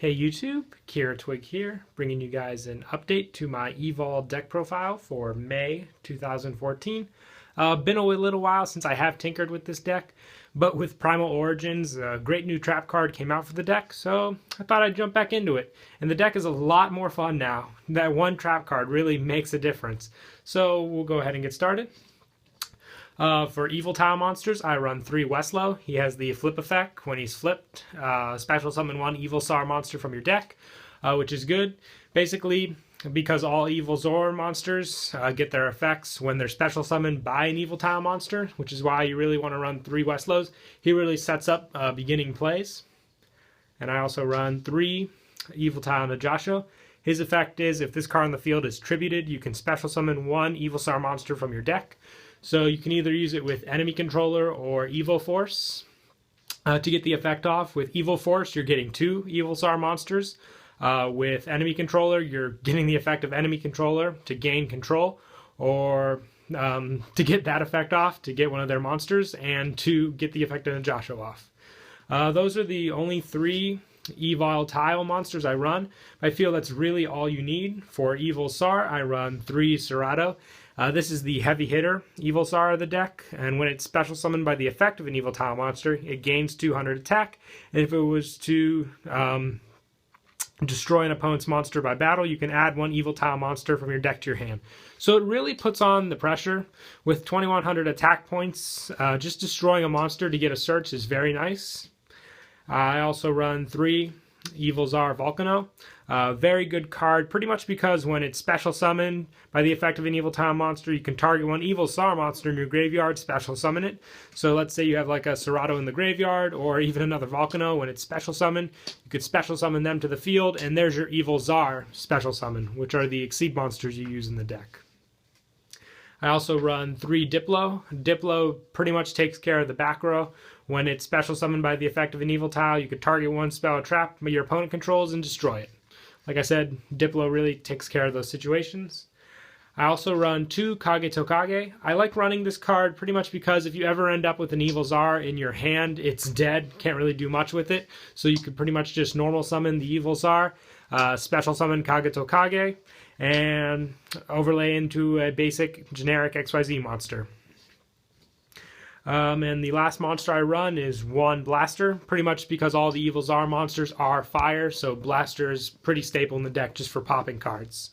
Hey YouTube, Kira Twig here, bringing you guys an update to my Evol deck profile for May 2014. Been a little while since I have tinkered with this deck, but with Primal Origins, a great new trap card came out for the deck, so I thought I'd jump back into it. And the deck is a lot more fun now. That one trap card really makes a difference. So we'll go ahead and get started. For Evil Tile monsters, I run 3 Westlow. He has the flip effect. When he's flipped, special summon 1 Evil Sar monster from your deck, which is good. Basically, because all Evil Zor monsters get their effects when they're special summoned by an Evil Tile monster, which is why you really want to run 3 Westlows. He really sets up beginning plays. And I also run 3 Evil Tile Najasho. His effect is, if this card on the field is tributed, you can special summon 1 Evil Sar monster from your deck. So you can either use it with Enemy Controller or Evil Force to get the effect off. With Evil Force, you're getting 2 Evil Sar monsters. With Enemy Controller, you're getting the effect of Enemy Controller to gain control, or to get that effect off, to get one of their monsters, and to get the effect of Najasho off. Those are the only 3 Evil Tile monsters I run. I feel that's really all you need. For Evil Sar, I run 3 Serato. This is the heavy hitter Evil Sar of the deck, and when it's special summoned by the effect of an Evil Tile monster, it gains 200 attack, and if it was to destroy an opponent's monster by battle, you can add 1 Evil Tile monster from your deck to your hand. So it really puts on the pressure. With 2100 attack points, just destroying a monster to get a search is very nice. I also run 3 Evil Zar Volcano. Very good card, pretty much because when it's special summoned by the effect of an Evil Tile monster, you can target 1 Evil Sar monster in your graveyard, special summon it. So let's say you have like a Serato in the graveyard, or even another Volcano. When it's special summoned, you could special summon them to the field, and there's your Evil Zar special summon, which are the Exceed monsters you use in the deck. I also run 3 Diplo. Diplo pretty much takes care of the back row. When it's special summoned by the effect of an Evil Tile, you could target 1 spell or trap your opponent controls and destroy it. Like I said, Diplo really takes care of those situations. I also run 2 Kage Tokage. I like running this card pretty much because if you ever end up with an Evil Zar in your hand, it's dead. Can't really do much with it. So you could pretty much just normal summon the Evil Zar, special summon Kage Tokage, and overlay into a basic generic XYZ monster. And the last monster I run is 1 Blaster, pretty much because all the Evil Zar monsters are fire, so Blaster is pretty staple in the deck just for popping cards.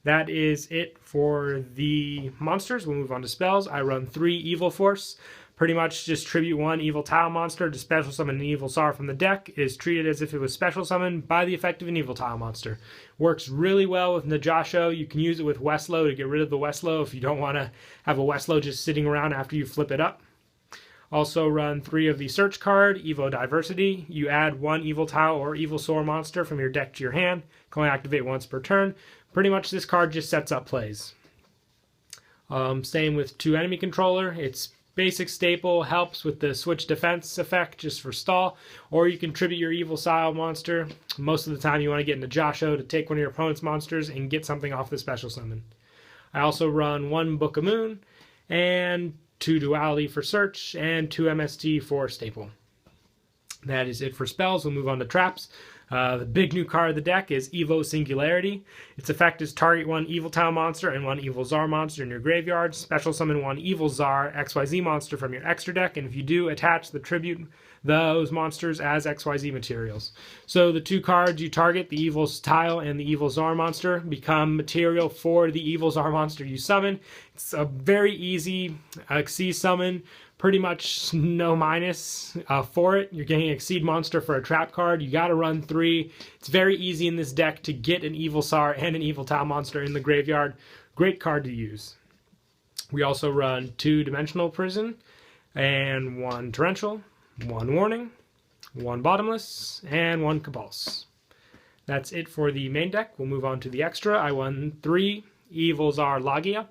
That is it for the monsters. We'll move on to spells. I run 3 Evil Force. Pretty much just tribute 1 Evil Tile monster to special summon an Evil Zar from the deck. It is treated as if it was special summoned by the effect of an Evil Tile monster. Works really well with Najasho. You can use it with Westlow to get rid of the Westlow if you don't want to have a Westlow just sitting around after you flip it up. Also run 3 of the search card, Evo Diversity. You add 1 Evil Tile or Evil Sor monster from your deck to your hand. Can only activate once per turn. Pretty much this card just sets up plays. Same with 2 Enemy Controller. It's basic staple, helps with the switch defense effect just for stall. Or you can tribute your Evil Sile monster. Most of the time you want to get into Najasho to take one of your opponent's monsters and get something off the special summon. I also run 1 Book of Moon and 2 Duality for search, and 2 MST for staple. That is it for spells. We'll move on to traps. The big new card of the deck is Evo Singularity. Its effect is target 1 Evil Tile monster and 1 Evil Zar monster in your graveyard. Special summon 1 Evil Zar XYZ monster from your extra deck, and if you do, attach the tribute those monsters as XYZ materials. So the 2 cards you target, the Evil Tile and the Evil Zar monster, become material for the Evil Zar monster you summon. It's a very easy Exceed summon. Pretty much no minus for it. You're getting an Exceed monster for a trap card. You got to run 3. It's very easy in this deck to get an Evil Sar and an Evil Tile monster in the graveyard. Great card to use. We also run 2 Dimensional Prison and 1 Torrential, 1 Warning, 1 Bottomless, and 1 Cabals. That's it for the main deck. We'll move on to the extra. I won 3 Evil Zar Lagia.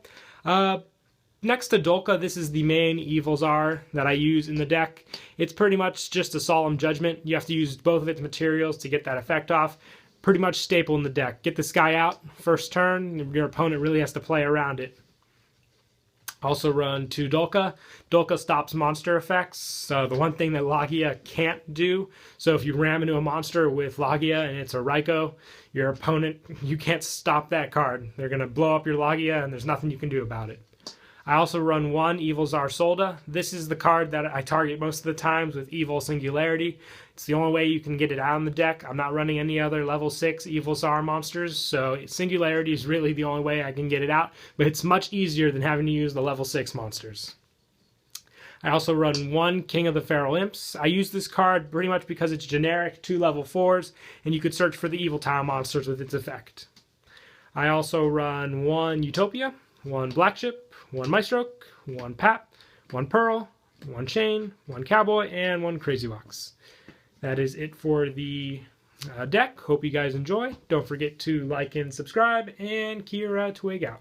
Next to Dolka, this is the main Evil Zar that I use in the deck. It's pretty much just a Solemn Judgment. You have to use both of its materials to get that effect off. Pretty much staple in the deck. Get this guy out first turn, your opponent really has to play around it. Also run 2 Dolka. Dolka stops monster effects, so the one thing that Logia can't do. So if you ram into a monster with Logia and it's a Raikou, your opponent, you can't stop that card. They're going to blow up your Logia and there's nothing you can do about it. I also run 1 Evol Solda. This is the card that I target most of the times with Evol Singularity. It's the only way you can get it out in the deck. I'm not running any other level 6 Evol monsters, so Singularity is really the only way I can get it out, but it's much easier than having to use the level 6 monsters. I also run 1 King of the Feral Imps. I use this card pretty much because it's generic, 2 level 4s, and you could search for the Evil Tile monsters with its effect. I also run 1 Utopia, 1 Black Ship, 1 Maestroke, 1 Pap, 1 Pearl, 1 Chain, 1 Cowboy, and 1 Crazy Box. That is it for the deck. Hope you guys enjoy. Don't forget to like and subscribe, and Kira Twig out.